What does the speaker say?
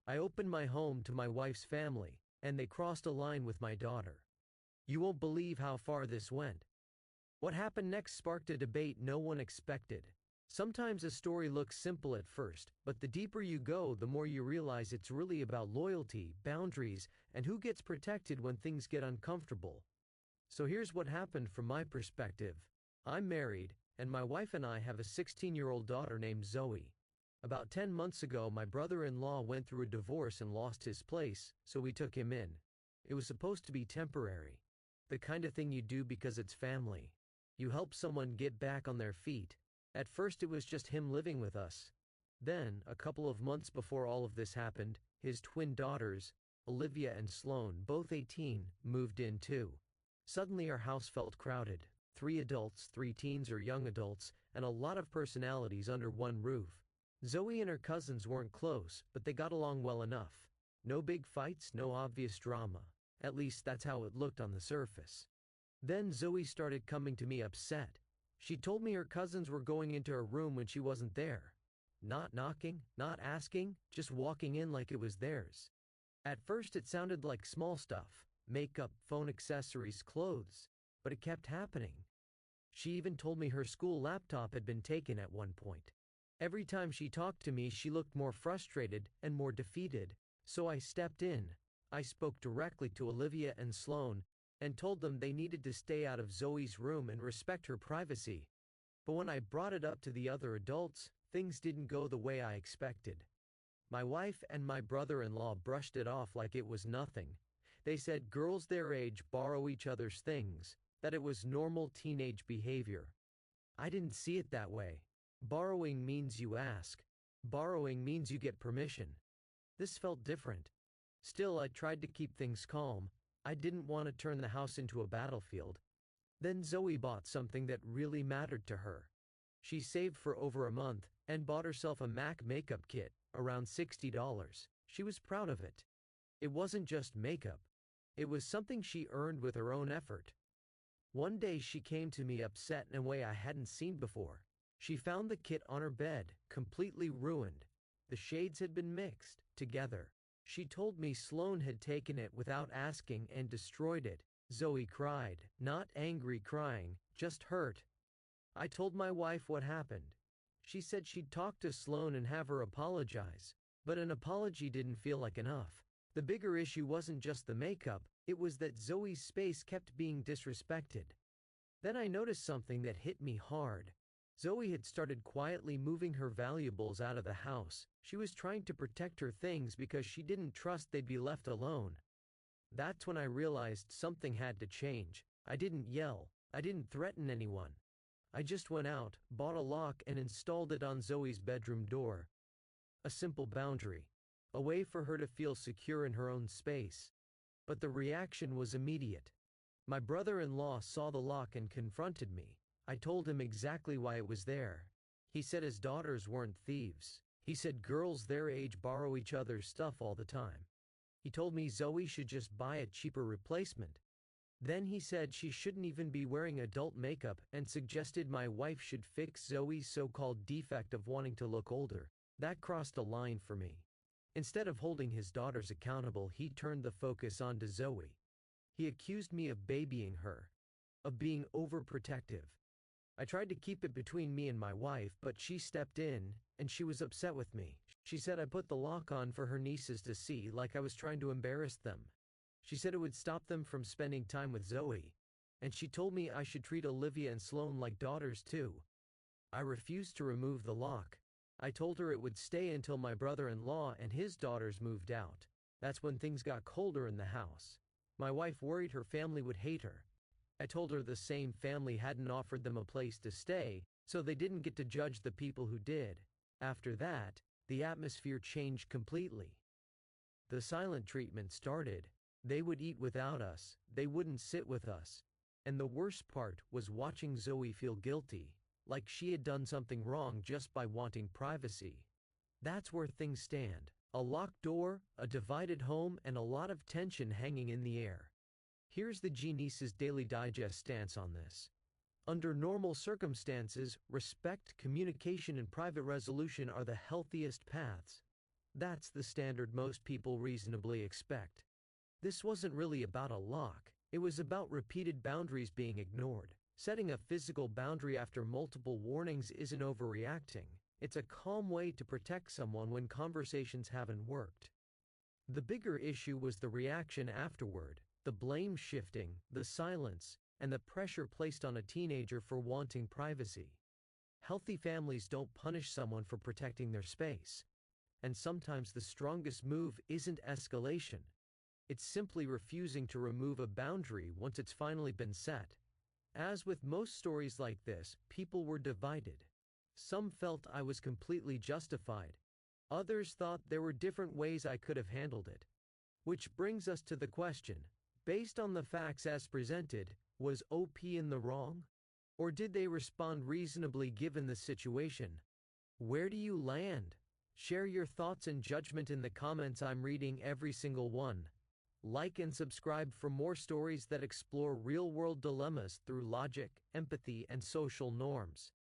I opened my home to my wife's family, and they crossed a line with my daughter. You won't believe how far this went. What happened next sparked a debate no one expected. Sometimes a story looks simple at first, but the deeper you go, the more you realize it's really about loyalty, boundaries, and who gets protected when things get uncomfortable. So here's what happened from my perspective. I'm married, and my wife and I have a 16-year-old daughter named Zoe. About 10 months ago, my brother-in-law went through a divorce and lost his place, so we took him in. It was supposed to be temporary. The kind of thing you do because it's family. You help someone get back on their feet. At first it was just him living with us. Then, a couple of months before all of this happened, his twin daughters, Olivia and Sloane, both 18, moved in too. Suddenly our house felt crowded. 3 adults, 3 teens or young adults, and a lot of personalities under one roof. Zoe and her cousins weren't close, but they got along well enough. No big fights, no obvious drama. At least that's how it looked on the surface. Then Zoe started coming to me upset. She told me her cousins were going into her room when she wasn't there. Not knocking, not asking, just walking in like it was theirs. At first it sounded like small stuff, makeup, phone accessories, clothes, but it kept happening. She even told me her school laptop had been taken at one point. Every time she talked to me, she looked more frustrated and more defeated, so I stepped in. I spoke directly to Olivia and Sloane and told them they needed to stay out of Zoe's room and respect her privacy. But when I brought it up to the other adults, things didn't go the way I expected. My wife and my brother-in-law brushed it off like it was nothing. They said girls their age borrow each other's things, that it was normal teenage behavior. I didn't see it that way. Borrowing means you ask. Borrowing means you get permission. This felt different. Still, I tried to keep things calm. I didn't want to turn the house into a battlefield. Then Zoe bought something that really mattered to her. She saved for over a month and bought herself a MAC makeup kit, around $60. She was proud of it. It wasn't just makeup. It was something she earned with her own effort. One day she came to me upset in a way I hadn't seen before. She found the kit on her bed, completely ruined. The shades had been mixed together. She told me Sloane had taken it without asking and destroyed it. Zoe cried, not angry crying, just hurt. I told my wife what happened. She said she'd talk to Sloane and have her apologize, but an apology didn't feel like enough. The bigger issue wasn't just the makeup, it was that Zoe's space kept being disrespected. Then I noticed something that hit me hard. Zoe had started quietly moving her valuables out of the house. She was trying to protect her things because she didn't trust they'd be left alone. That's when I realized something had to change. I didn't yell. I didn't threaten anyone. I just went out, bought a lock and installed it on Zoe's bedroom door. A simple boundary. A way for her to feel secure in her own space. But the reaction was immediate. My brother-in-law saw the lock and confronted me. I told him exactly why it was there. He said his daughters weren't thieves. He said girls their age borrow each other's stuff all the time. He told me Zoe should just buy a cheaper replacement. Then he said she shouldn't even be wearing adult makeup and suggested my wife should fix Zoe's so-called defect of wanting to look older. That crossed a line for me. Instead of holding his daughters accountable, he turned the focus onto Zoe. He accused me of babying her, of being overprotective. I tried to keep it between me and my wife, but she stepped in, and she was upset with me. She said I put the lock on for her nieces to see, like I was trying to embarrass them. She said it would stop them from spending time with Zoe, and she told me I should treat Olivia and Sloane like daughters too. I refused to remove the lock. I told her it would stay until my brother-in-law and his daughters moved out. That's when things got colder in the house. My wife worried her family would hate her. I told her the same family hadn't offered them a place to stay, so they didn't get to judge the people who did. After that, the atmosphere changed completely. The silent treatment started. They would eat without us, they wouldn't sit with us. And the worst part was watching Zoe feel guilty, like she had done something wrong just by wanting privacy. That's where things stand. A locked door, a divided home, and a lot of tension hanging in the air. Here's the Genius's Daily Digest stance on this. Under normal circumstances, respect, communication, and private resolution are the healthiest paths. That's the standard most people reasonably expect. This wasn't really about a lock, it was about repeated boundaries being ignored. Setting a physical boundary after multiple warnings isn't overreacting, it's a calm way to protect someone when conversations haven't worked. The bigger issue was the reaction afterward, the blame shifting, the silence, and the pressure placed on a teenager for wanting privacy. Healthy families don't punish someone for protecting their space. And sometimes the strongest move isn't escalation. It's simply refusing to remove a boundary once it's finally been set. As with most stories like this, people were divided. Some felt I was completely justified. Others thought there were different ways I could have handled it. Which brings us to the question, based on the facts as presented, was OP in the wrong? Or did they respond reasonably given the situation? Where do you land? Share your thoughts and judgment in the comments. I'm reading every single one. Like and subscribe for more stories that explore real-world dilemmas through logic, empathy, and social norms.